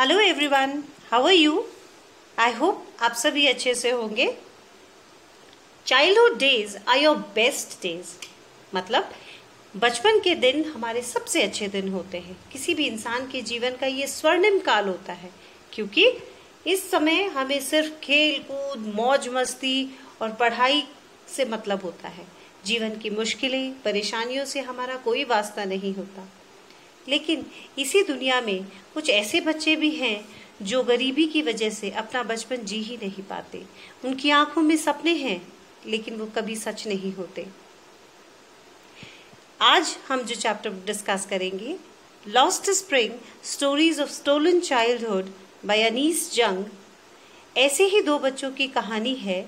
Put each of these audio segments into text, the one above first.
Hello everyone, how are you? I hope आप सभी अच्छे से होंगे। Childhood days are your best days. मतलब बचपन के दिन हमारे सबसे अच्छे दिन होते हैं। किसी भी इंसान के जीवन का ये स्वर्णिम काल होता है, क्योंकि इस समय हमें सिर्फ खेल कूद, मौज मस्ती और पढ़ाई से मतलब होता है। जीवन की मुश्किलें, परेशानियों से हमारा कोई वास्ता नहीं होता। लेकिन इसी दुनिया में कुछ ऐसे बच्चे भी हैं जो गरीबी की वजह से अपना बचपन जी ही नहीं पाते। उनकी आंखों में सपने हैं, लेकिन वो कभी सच नहीं होते। आज हम जो चैप्टर डिस्कस करेंगे, lost spring, stories of stolen childhood by Anees Jung, ऐसे ही दो बच्चों की कहानी है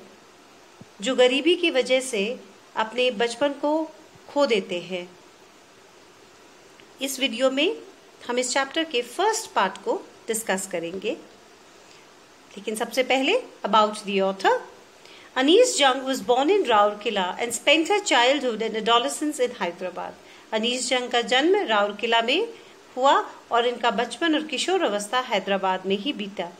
जो गरीबी की वजह से अपने बचपन को खो देते हैं। इस वीडियो में हम इस चैप्टर के फर्स्ट पार्ट को डिस्कस करेंगे। लेकिन सबसे पहले अबाउट द ऑथर। अनीस जंग was born in Rourkela and spent her childhood and adolescence in Hyderabad. Anees जंग का जन्म राउरकेला में हुआ और इनका बचपन और किशोर अवस्था हैदराबाद में ही बीता।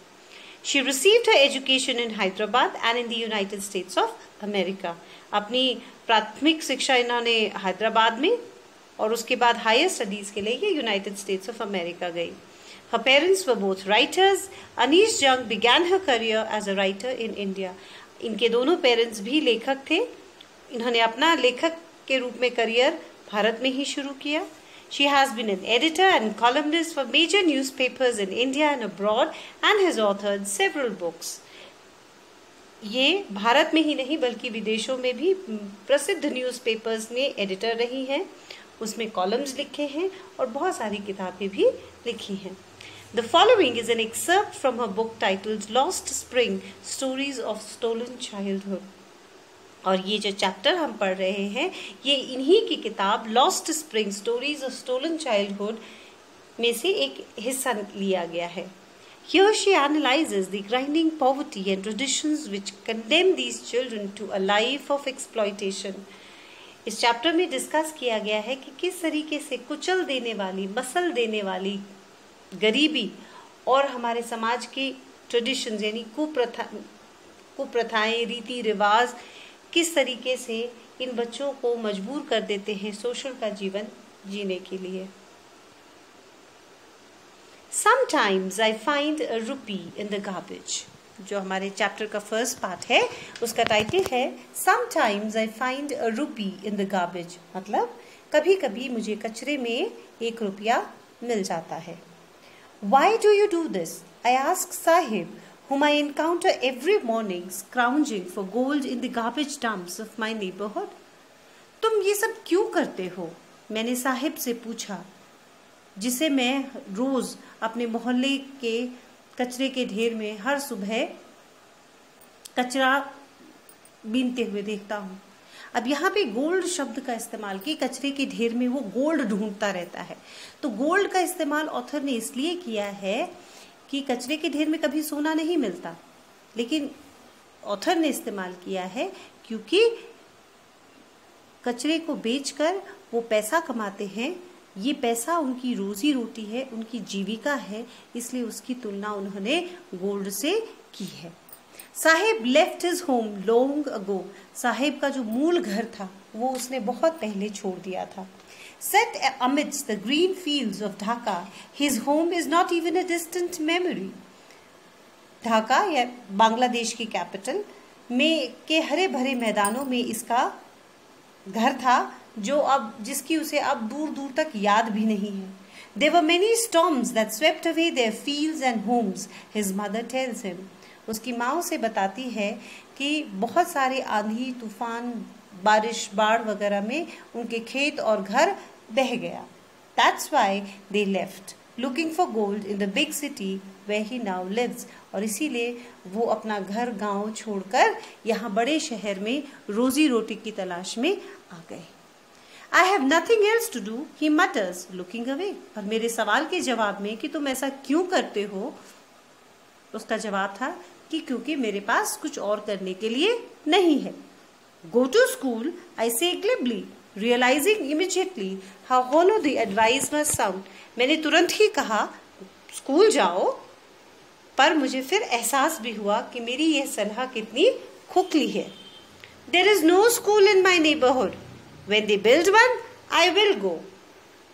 She received her education in Hyderabad and in the United States of America। अपनी प्राथमिक शिक्षा इन्होंने हैदराबाद में और उसके बाद हायर स्टडीज के लिए ये यूनाइटेड स्टेट्स ऑफ अमेरिका गई। Her parents were both writers। Anees Jung began her career as a writer in India। इनके दोनों पेरेंट्स भी लेखक थे। इन्होंने अपना लेखक के रूप में करियर भारत में ही शुरू किया। She has been an editor and columnist for major newspapers in India and abroad and has authored several books। ये भारत में ही नहीं बल्कि विदेशों में भी प्रसिद्ध न्यूज़पेपर्स में एडिटर रही हैं, उसमें कॉलम्स लिखे हैं और बहुत सारी किताबें भी लिखी हैं। The following is an excerpt from her book titled Lost Spring, Stories of Stolen Childhood। और ये जो चैप्टर हम पढ़ रहे हैं ये इन्हीं की किताब Lost Spring, Stories of Stolen Childhood में से एक हिस्सा लिया गया है। Here she analyzes the grinding poverty and traditions which condemn these children to a life of exploitation। इस चैप्टर में डिस्कस किया गया है कि किस तरीके से कुचल देने वाली, मसल देने वाली गरीबी और हमारे समाज की ट्रेडिशंस यानी कुप्रथाएं, रीति रिवाज किस तरीके से इन बच्चों को मजबूर कर देते हैं शोषण का जीवन जीने के लिए। Sometimes I find a rupee in the garbage। जो हमारे चैप्टर का फर्स्ट पार्ट है उसका टाइटल है Sometimes I find a rupee in the garbage। मतलब कभी कभी मुझे कचरे में 1 रुपया मिल जाता है। Why do you do this? I ask Sahib, whom I encounter every morning scrounging for gold in the garbage dumps of my neighborhood। तुम ये सब क्यों करते हो? मैंने साहिब से पूछा, जिसे मैं रोज अपने मोहल्ले के कचरे के ढेर में हर सुबह कचरा बीनते हुए देखता हूँ। अब यहाँ पे गोल्ड शब्द का इस्तेमाल कि कचरे के ढेर में वो गोल्ड ढूंढता रहता है। तो गोल्ड का इस्तेमाल ऑथर ने इसलिए किया है कि कचरे के ढेर में कभी सोना नहीं मिलता, लेकिन ऑथर ने इस्तेमाल किया है क्योंकि कचरे को बेचकर वो पैसा कमाते हैं। ये पैसा उनकी रोजी रोटी है, उनकी जीविका है, इसलिए उसकी तुलना उन्होंने गोल्ड से की है। Sahib left his home long ago. Sahib का जो मूल घर था वो उसने बहुत पहले छोड़ दिया था। Set amidst the green fields of Dhaka, his home is not even a distant memory। Dhaka या बांग्लादेश की कैपिटल में के हरे भरे मैदानों में इसका घर था जिसकी उसे अब दूर दूर तक याद भी नहीं है। There were many storms that swept away their fields and homes, his mother tells him। उसकी माँ उसे बताती है कि बहुत सारे आंधी, तूफान, बारिश, बाढ़ वगैरह में उनके खेत और घर बह गया। That's why they left, looking for gold in the big city where he now lives। और इसीलिए वो अपना घर गांव छोड़कर यहाँ बड़े शहर में रोजी रोटी की तलाश में आ गए। I have nothing else to do, he mutters, looking away। और मेरे सवाल के जवाब में कि तुम ऐसा क्यों करते हो, उसका जवाब था कि क्योंकि मेरे पास कुछ और करने के लिए नहीं है। Go to school, I say glibly, realizing immediately how hollow the advice must sound। मैंने तुरंत ही कहा स्कूल जाओ, पर मुझे फिर एहसास भी हुआ कि मेरी यह सलाह कितनी खोखली है। There is no school in my neighborhood. When they build one, I will go.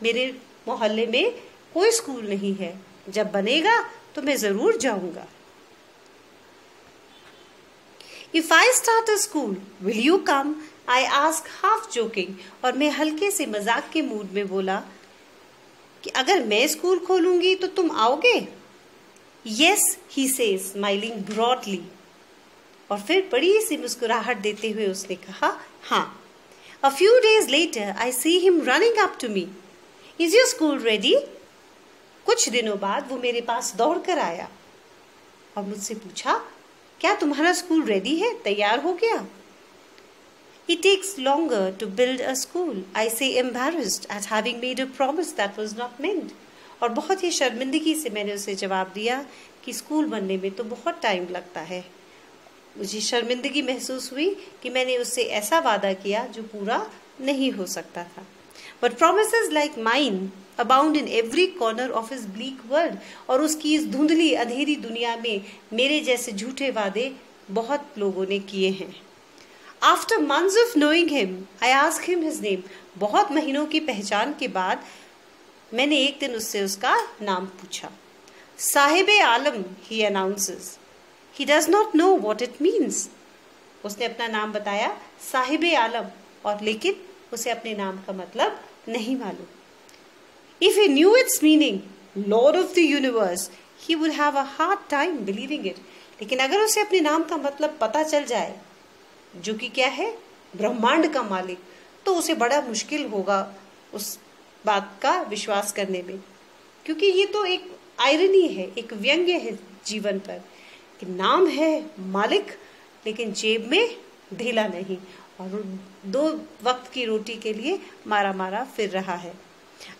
मेरे मोहल्ले में कोई स्कूल नहीं है, जब बनेगा तो मैं जरूर जाऊंगा। If I start a school, will you come? I asked half joking. और मैं हल्के से मजाक के मूड में बोला कि अगर मैं स्कूल खोलूंगी तो तुम आओगे? Yes, he says, smiling broadly. और फिर बड़ी सी मुस्कुराहट देते हुए उसने कहा, हाँ। A few days later, I see him running up to me. Is your school ready? कुछ दिनों बाद वो मेरे पास दौड़ कर आया और मुझसे पूछा, क्या तुम्हारा स्कूल रेडी है, तैयार हो गया? It takes longer to build a school. I say embarrassed at having made a promise that was not meant. और बहुत ही शर्मिंदगी से मैंने उसे जवाब दिया कि स्कूल बनने में तो बहुत टाइम लगता है। मुझे शर्मिंदगी महसूस हुई कि मैंने उससे ऐसा वादा किया जो पूरा नहीं हो सकता था। But promises like mine abound in every corner of his bleak world. और उसकी इस धुंधली अंधेरी दुनिया में मेरे जैसे झूठे वादे बहुत लोगों ने किए हैं। After months of knowing him, I asked him his name. बहुत महीनों की पहचान के बाद मैंने एक दिन उससे उसका नाम पूछा। साहिबे आलम, he announces. He does not know what it means. उसने अपना नाम बताया, साहिबे आलम, और लेकिन उसे अपने नाम का मतलब नहीं मालूम। If he knew its meaning, Lord of the universe, he would have a hard time believing it. लेकिन अगर उसे अपने नाम का मतलब पता चल जाए, जो कि क्या है, ब्रह्मांड का मालिक, तो उसे बड़ा मुश्किल होगा उस बात का विश्वास करने में, क्योंकि ये तो एक आयरनी है, एक व्यंग्य है जीवन पर कि नाम है मालिक लेकिन जेब में ढीला नहीं, और 2 वक्त की रोटी के लिए मारा मारा फिर रहा है।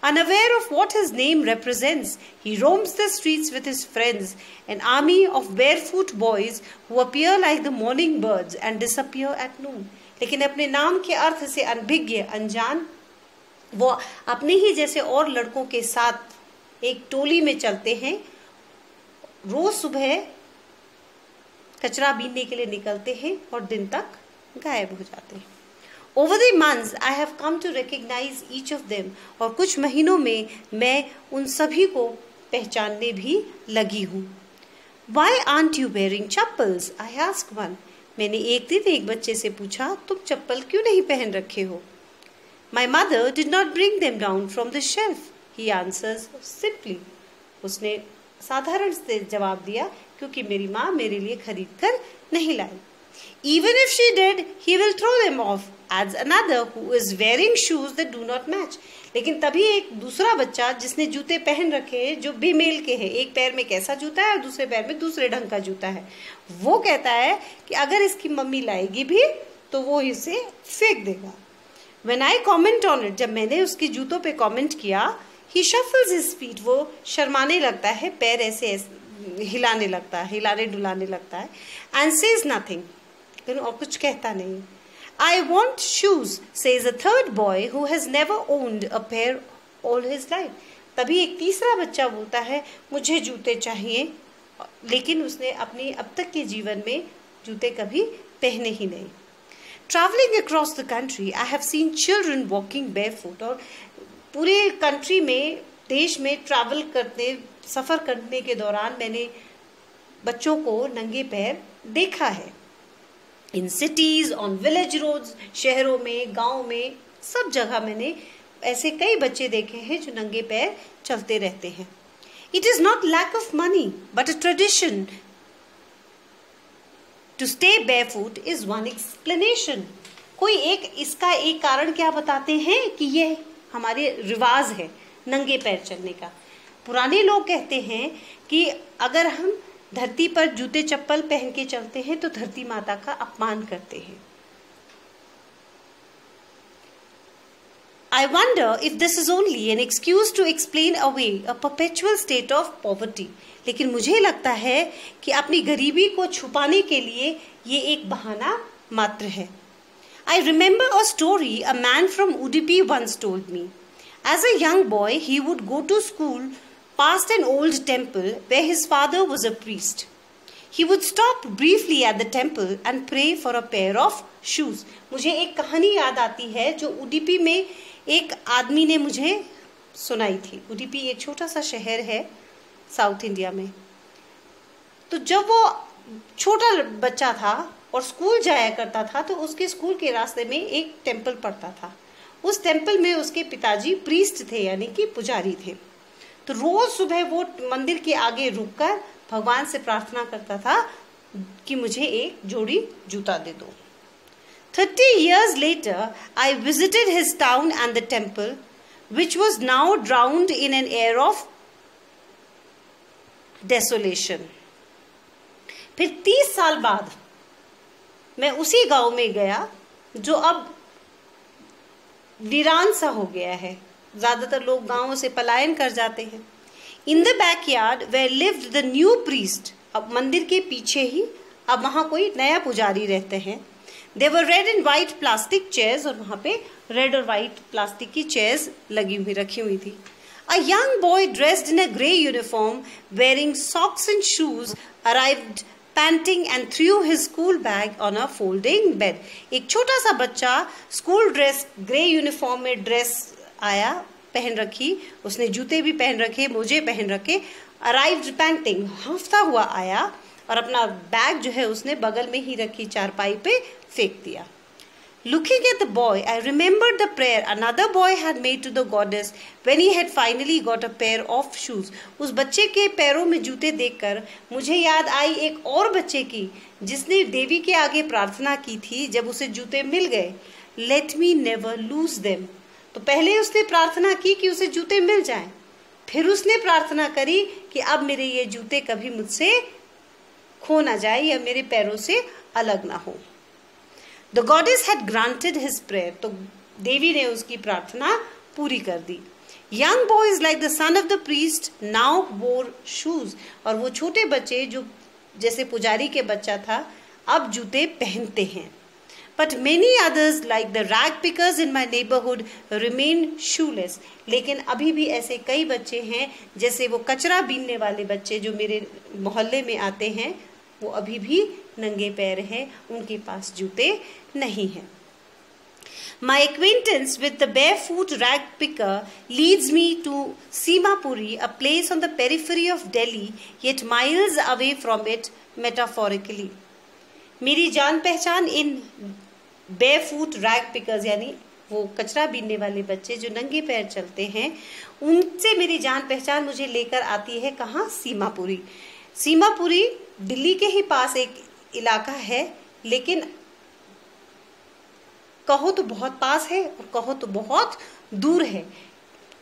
Unaware of what his name represents, he roams the streets with his friends, an army of barefoot boys who appear like the morning birds and disappear at noon. लेकिन अपने नाम के अर्थ से अनभिज्ञ, अनजान, वो अपने ही जैसे और लड़कों के साथ एक टोली में चलते हैं, रोज सुबह कचरा बीनने के लिए निकलते हैं और दिन तक गायब हो जाते हैं। Over the months, I have come to recognize each of them. और कुछ महीनों में मैं उन सभी को पहचानने भी लगी हूँ। Why aren't you wearing chappals? I asked one. मैंने एक दिन एक बच्चे से पूछा, तुम चप्पल क्यों नहीं पहन रखे हो? My mother did not bring them down from the shelf. He answers simply. उसने साधारण से जवाब दिया, क्योंकि मेरी माँ मेरे लिए खरीद कर नहीं लाई। Even if she did, he will throw them off. Adds another who is wearing shoes that do not match. लेकिन तभी एक दूसरा बच्चा जिसने जूते पहन रखे हैं जो बेमेल के हैं, एक पैर में कैसा जूता है और दूसरे पैर में दूसरे ढंग का जूता है, वो कहता है कि अगर इसकी मम्मी लाएगी भी तो वो इसे फेंक देगा। When I comment on it, जब मैंने उसके जूतों पे कमेंट किया, he shuffles his feet, वो शर्माने लगता है, पैर ऐसे हिलाने लगता है, हिलाने डुलाने लगता है, and says nothing, और कुछ कहता नहीं। I want shoes, says a third boy who has never owned a pair all his life. तभी एक तीसरा बच्चा बोलता है, मुझे जूते चाहिए, लेकिन उसने अपने अब तक के जीवन में जूते कभी पहने ही नहीं। Traveling across the country, I have seen children walking barefoot. और पूरे कंट्री में, देश में ट्रैवल करते, सफ़र करने के दौरान मैंने बच्चों को नंगे पैर देखा है। In cities, on village roads, शहरों में, गांव में, सब जगह मैंने ऐसे कई बच्चे देखे हैं जो नंगे पैर चलते रहते हैं। It is not lack of money but a tradition to stay barefoot is one explanation. कोई एक इसका एक कारण क्या बताते हैं कि ये हमारे रिवाज है नंगे पैर चलने का. पुराने लोग कहते हैं कि अगर हम धरती पर जूते चप्पल पहन के चलते हैं तो धरती माता का अपमान करते हैं. I wonder if this is only an excuse to explain away a perpetual state of poverty. लेकिन मुझे लगता है कि अपनी गरीबी को छुपाने के लिए ये एक बहाना मात्र है. I remember a story a man from Udupi once told me. As a young boy, he would go to school past an old temple where his father was a priest. He would stop briefly at the temple and pray for a pair of shoes. मुझे एक कहानी याद आती है जो उडुपी में एक आदमी ने मुझे सुनाई थी। उडुपी एक छोटा सा शहर है साउथ इंडिया में। तो जब वो छोटा बच्चा था और स्कूल जाया करता था तो उसके स्कूल के रास्ते में एक टेम्पल पड़ता था। उस टेम्पल में उसके पिताजी प्रीस्ट थे, यानी कि पुजारी थे। तो रोज सुबह वो मंदिर के आगे रुककर भगवान से प्रार्थना करता था कि मुझे एक जोड़ी जूता दे दो। 30 years later, I visited his town and the temple, which was now drowned in an air of desolation. फिर 30 साल बाद मैं उसी गांव में गया जो अब वीरान सा हो गया है। ज्यादातर लोग गांवों से पलायन कर जाते हैं। In the backyard where lived the new priest, अब मंदिर के पीछे ही अब वहां कोई नया पुजारी रहते हैं। There were red and white plastic chairs, और वहां पे रेड और व्हाइट प्लास्टिक की चेयर्स रखी हुई थी। A young boy dressed in a grey uniform wearing socks and shoes arrived painting and through his school bag on a folding bed. एक छोटा सा बच्चा स्कूल ड्रेस ग्रे यूनिफॉर्म में ड्रेस आया, पहन रखी, उसने जूते भी पहन रखे, मोजे पहन रखे, अराइव्ड पैंटिंग, हफ्ता हुआ आया और अपना बैग जो है उसने बगल में ही रखी चारपाई पे फेंक दिया। Looking at the boy, I remembered the prayer another boy had made to the goddess when he had finally got a pair of shoes. उस बच्चे के पैरों में जूते देखकर मुझे याद आई एक और बच्चे की जिसने देवी के आगे प्रार्थना की थी जब उसे जूते मिल गए। Let me never lose them. तो पहले उसने प्रार्थना की कि उसे जूते मिल जाएं, फिर उसने प्रार्थना करी कि अब मेरे ये जूते कभी मुझसे खो ना जाए या मेरे पैरों से अलग ना हो। The goddess had granted his prayer. तो देवी ने उसकी प्रार्थना पूरी कर दी। Young boys like the son of the priest now wore shoes. और वो छोटे बच्चे जो जैसे पुजारी के बच्चा था अब जूते पहनते हैं। But many others like the rag pickers in my neighborhood remain shoeless. लेकिन अभी भी ऐसे कई बच्चे हैं जैसे वो कचरा बीनने वाले बच्चे जो मेरे मोहल्ले में आते हैं, वो अभी भी नंगे पैर हैं, उनके पास जूते नहीं हैं। My acquaintance with the barefoot rag picker leads me to Simapuri, a place on the periphery of Delhi, yet miles away from it metaphorically. मेरी जान पहचान इन barefoot rag pickers यानी वो कचरा बीनने वाले बच्चे जो नंगे पैर चलते हैं, उनसे मेरी जान पहचान मुझे लेकर आती है कहाँ? सीमापुरी। सीमापुरी दिल्ली के ही पास एक इलाका है, लेकिन कहो तो बहुत पास है और कहो तो बहुत दूर है,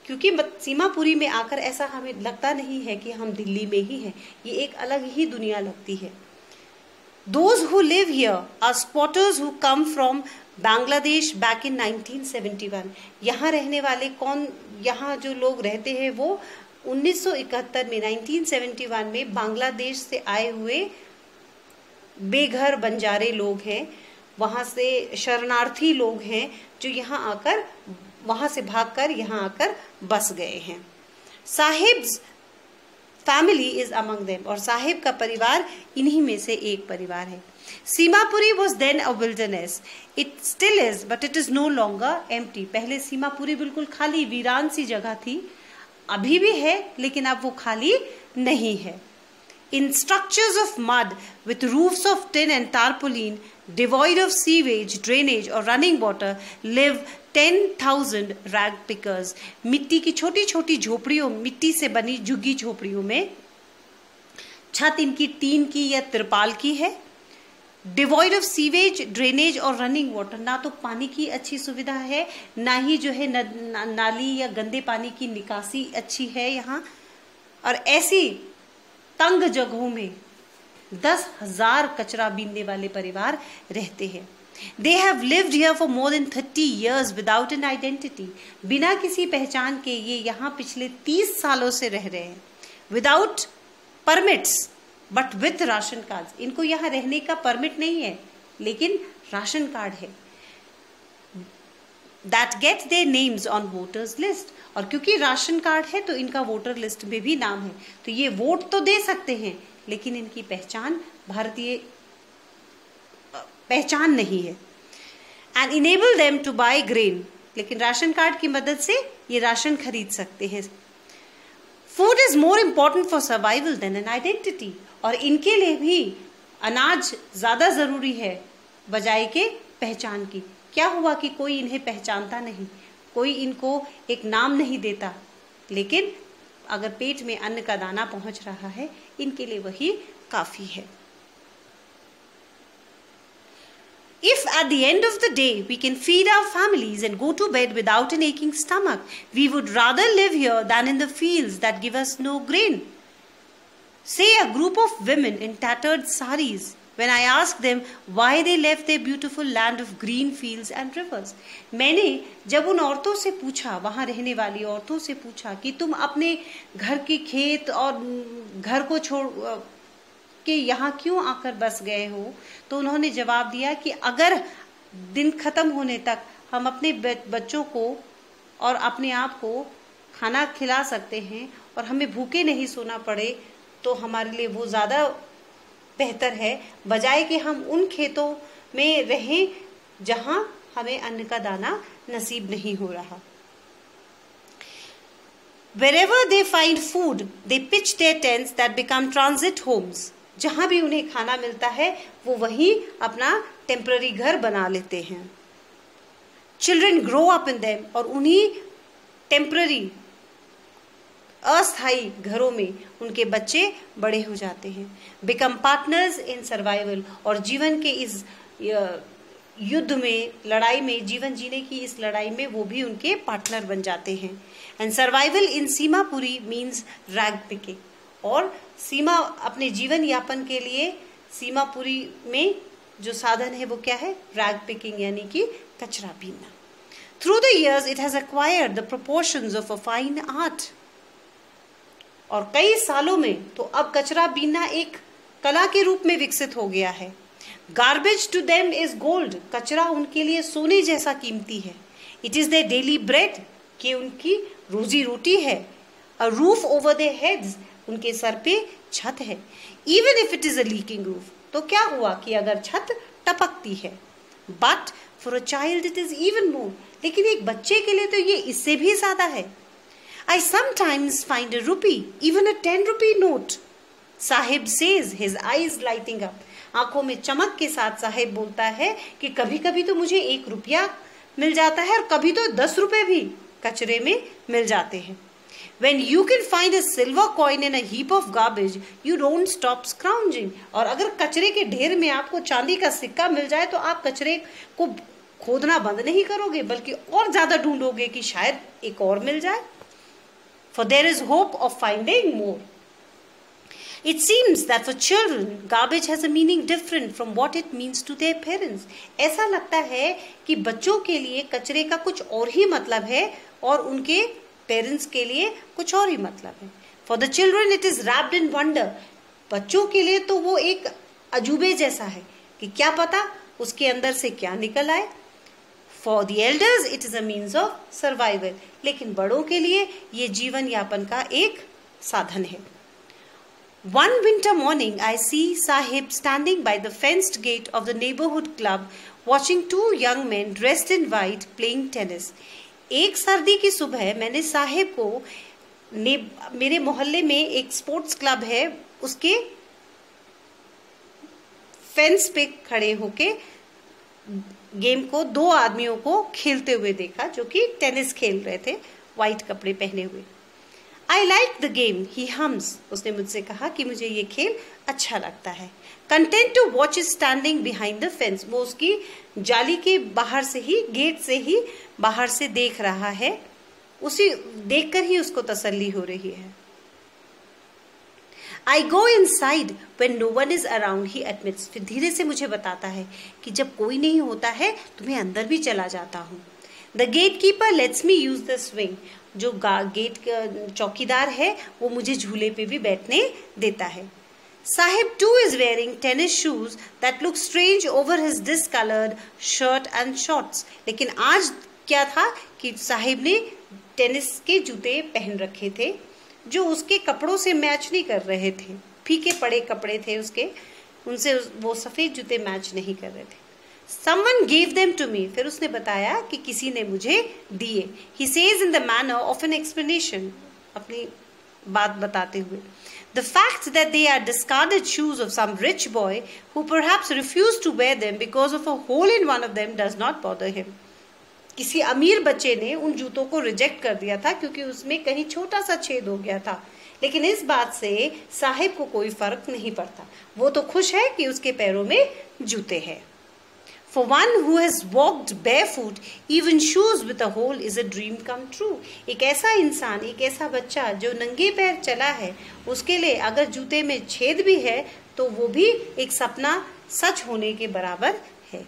क्योंकि सीमापुरी में आकर ऐसा हमें लगता नहीं है कि हम दिल्ली में ही हैं। ये एक अलग ही दुनिया लगती है। Those who live here are squatters who come from Bangladesh back in 1971. यहाँ रहने वाले यहाँ जो लोग रहते हैं वो 1971 में 1971 में बांग्लादेश से आए हुए बेघर बंजारे लोग हैं, वहाँ से शरणार्थी लोग हैं जो यहाँ आकर वहाँ से भागकर यहाँ आकर बस गए हैं। Sahibs family is among them, और साहिब का परिवार इन्हीं में से एक परिवार है। Seemapuri was then a wilderness, it still is but it is no longer empty. पहले सीमापुरी बिल्कुल खाली वीरान सी जगह थी, अभी भी है लेकिन अब वो खाली नहीं है। In structures of mud with roofs of tin and tarpaulin, devoid of sewage, drainage or running water, live 10,000 rag pickers. मिट्टी की छोटी छोटी झोपड़ियों, मिट्टी से बनी झुग्गी झोपड़ियों में, छत इनकी टीन की या तिरपाल की है। डिवॉइड ऑफ सीवेज, ड्रेनेज और रनिंग वाटर, ना तो पानी की अच्छी सुविधा है, ना ही जो है नाली या गंदे पानी की निकासी अच्छी है यहाँ। और ऐसी तंग जगहों में 10,000 कचरा बीनने वाले परिवार रहते हैं। They have lived here for more than 30 years without an identity. बिना किसी पहचान के ये यहाँ पिछले 30 सालों से रह रहे हैं। Without permits, but with ration card. इनको यहाँ रहने का परमिट नहीं है, लेकिन राशन कार्ड है। that get their names on voters list. और क्योंकि राशन कार्ड है तो इनका वोटर लिस्ट में भी नाम है, तो ये वोट तो दे सकते हैं लेकिन इनकी पहचान भारतीय पहचान नहीं है. And enable them to buy grain. लेकिन राशन कार्ड की मदद से ये राशन खरीद सकते हैं. Food is more important for survival than an identity. और इनके लिए भी अनाज ज्यादा जरूरी है बजाय के पहचान की. क्या हुआ कि कोई इन्हें पहचानता नहीं, कोई इनको एक नाम नहीं देता, लेकिन अगर पेट में अन्न का दाना पहुंच रहा है इनके लिए वही काफी है. If at the end of the day we can feed our families and go to bed without an aching stomach, we would rather live here than in the fields that give us no grain. Say a group of women in tattered saris when I asked them why they left their beautiful land of green fields and rivers. मैंने जब उन औरतों से पूछा, वहां रहने वाली औरतों से पूछा कि तुम अपने घर के खेत और घर को छोड़ कि यहाँ क्यों आकर बस गए हो, तो उन्होंने जवाब दिया कि अगर दिन खत्म होने तक हम अपने बच्चों को और अपने आप को खाना खिला सकते हैं और हमें भूखे नहीं सोना पड़े तो हमारे लिए वो ज़्यादा बेहतर है, बजाय कि हम उन खेतों में रहें जहाँ हमें अन्न का दाना नसीब नहीं हो रहा. Wherever they find food, they pitch their tents that become transit homes. जहां भी उन्हें खाना मिलता है वो वहीं अपना टेम्पररी घर बना लेते हैं. Children grow up in them. और उन्हीं टेम्पररी अस्थायी घरों में उनके बच्चे बड़े हो जाते हैं. Become partners in survival. और जीवन के इस युद्ध में, लड़ाई में, जीवन जीने की इस लड़ाई में वो भी उनके पार्टनर बन जाते हैं. And survival in Seemapuri means rag picking. और सीमा अपने जीवन यापन के लिए सीमापुरी में जो साधन है वो क्या है? रैग पिकिंग, यानी कि कचरा बीनना. Through the years it has acquired the proportions of a fine art. और कई सालों में तो अब कचरा बीनना एक कला के रूप में विकसित हो गया है. Garbage to them is gold. कचरा उनके लिए सोने जैसा कीमती है. It is their daily bread. कि उनकी रोजी रोटी है. A roof over their heads. उनके सर पे छत है. Even if it is a leaking roof. तो क्या हुआ कि अगर छत टपकती है. But for a child it is even more. लेकिन एक बच्चे के लिए तो ये इससे भी ज्यादा है. I sometimes find a rupee, even a 10 rupee note. Sahib says, his eyes lighting up. आंखों में चमक के साथ साहिब बोलता है कि कभी कभी तो मुझे 1 रुपया मिल जाता है और कभी तो 10 रुपए भी कचरे में मिल जाते हैं. When you can find a silver coin in a heap of garbage, you don't stop scrounging. और अगर कचरे के ढेर में आपको चांदी का सिक्का मिल जाए तो आप कचरे को खोदना बंद नहीं करोगे, बल्कि और ज्यादा ढूंढोगे कि शायद एक और मिल जाए. For there is hope of finding more. It seems that for children, garbage has a meaning different from what it means to their parents. ऐसा लगता है कि बच्चों के लिए कचरे का कुछ और ही मतलब है और उनके पेरेंट्स के लिए कुछ और ही मतलब है. For the children it is wrapped in wonder. बच्चों के लिए तो वो एक अजूबे जैसा है कि क्या पता उसके अंदर से क्या निकल आए. For the elders it is a means of survival. लेकिन बड़ों के लिए ये जीवन यापन का एक साधन है. One winter morning, I see Sahib standing by the fenced gate of the neighborhood club, watching 2 young men dressed in white playing tennis. एक सर्दी की सुबह मैंने साहिब को मेरे मोहल्ले में एक स्पोर्ट्स क्लब है उसके फेंस पे खड़े होके गेम को 2 आदमियों को खेलते हुए देखा जो कि टेनिस खेल रहे थे व्हाइट कपड़े पहने हुए. I like the game, he hums. उसने मुझसे कहा कि मुझे ये खेल अच्छा लगता है. Content to watch is standing behind the fence. वो उसकी जाली के बाहर से ही, गेट से ही बाहर से देख रहा है. उसी देखकर ही उसको तसल्ली हो रही है. I go inside when no one is around, he admits. फिर धीरे से मुझे बताता है कि जब कोई नहीं होता है तो मैं अंदर भी चला जाता हूँ. The gatekeeper lets me use the swing. जो गेट चौकीदार है वो मुझे झूले पे भी बैठने देता है. Sahib too is wearing tennis shoes that look strange over his discolored shirt and shorts. लेकिन आज क्या था कि साहिब ने टेनिस के जूते पहन रखे थे जो उसके कपड़ों से मैच नहीं कर रहे थे, फीके पड़े कपड़े थे उसके, उनसे वो सफेद जूते मैच नहीं कर रहे थे। Someone gave them to me, फिर उसने बताया कि किसी ने मुझे दिए। He says in the manner of an explanation, अपनी बात बताते हुए, the fact that they are discarded shoes of some rich boy who perhaps refused to wear them because of a hole in one of them does not bother him. किसी अमीर बच्चे ने उन जूतों को रिजेक्ट कर दिया था क्योंकि उसमें कहीं छोटा सा छेद हो गया था, लेकिन इस बात से साहिब को कोई फर्क नहीं पड़ता। वो तो खुश है कि उसके पैरों में जूते हैं। For one who has walked barefoot, even shoes with a hole is a dream come true. एक ऐसा इंसान, एक ऐसा बच्चा जो नंगे पैर चला है, उसके लिए अगर जूते में छेद भी है तो वो भी एक सपना सच होने के बराबर है।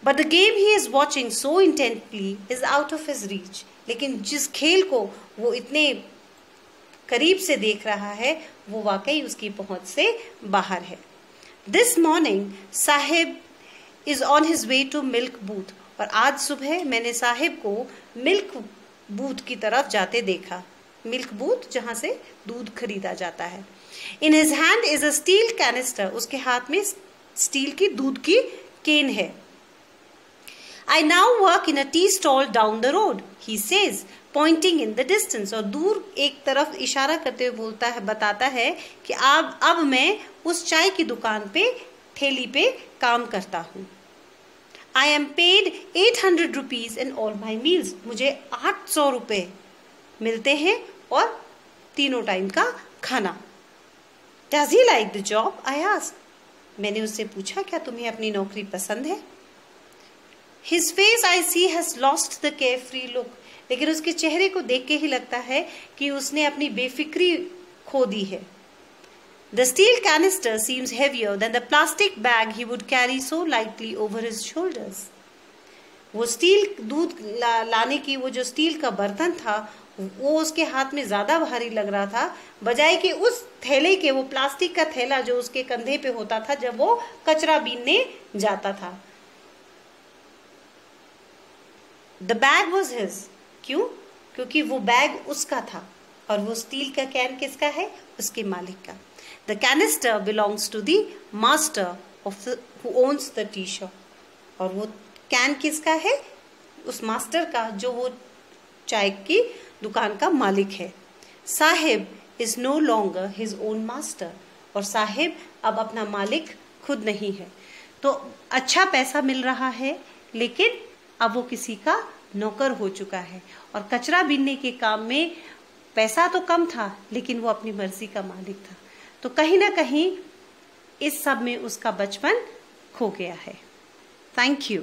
But the game he is watching so intently is out of his reach. लेकिन जिस खेल को वो इतने करीब से देख रहा है वो वाकई उसकी पहुंच से बाहर है। This morning, Sahib is on his way to milk booth. और आज सुबह मैंने साहिब को मिल्क बूथ की तरफ जाते देखा। मिल्क बूथ जहां से दूध खरीदा जाता है। In his hand is a steel canister. उसके हाथ में स्टील की दूध की केन है। I now work in a tea stall down the road, he says, pointing in the distance. और दूर एक तरफ इशारा करते हुए बोलता है, बताता है कि अब मैं उस चाय की दुकान पे ठेली पे काम करता हूँ। I am paid 800 rupees in all my meals. मुझे 800 रुपए मिलते हैं और तीनों टाइम का खाना। Does he like the job? I asked. मैंने उससे पूछा, क्या तुम्हें अपनी नौकरी पसंद है? His face I see has lost the carefree look. लेकिन उसके चेहरे को देख के ही लगता है कि उसने अपनी बेफिक्री खो दी है। The steel canister seems heavier than the plastic bag he would carry so lightly over his shoulders. वो स्टील दूध लाने की वो जो स्टील का बर्तन था वो उसके हाथ में ज्यादा भारी लग रहा था बजाय कि उस थैले के, वो प्लास्टिक का थैला जो उसके कंधे पे होता था जब वो कचरा बीनने जाता था। The bag was his. क्यों? क्योंकि वो बैग उसका था और वो स्टील का कैन किसका है? उसके मालिक का। The canister belongs to the master who owns the tea shop. और वो कैन किसका है? उस मास्टर का जो वो चाय की दुकान का मालिक है। Sahib is no longer his own master. और साहिब अब अपना मालिक खुद नहीं है। तो अच्छा पैसा मिल रहा है लेकिन अब वो किसी का नौकर हो चुका है और कचरा बीनने के काम में पैसा तो कम था लेकिन वो अपनी मर्जी का मालिक था। तो कहीं ना कहीं इस सब में उसका बचपन खो गया है। Thank you.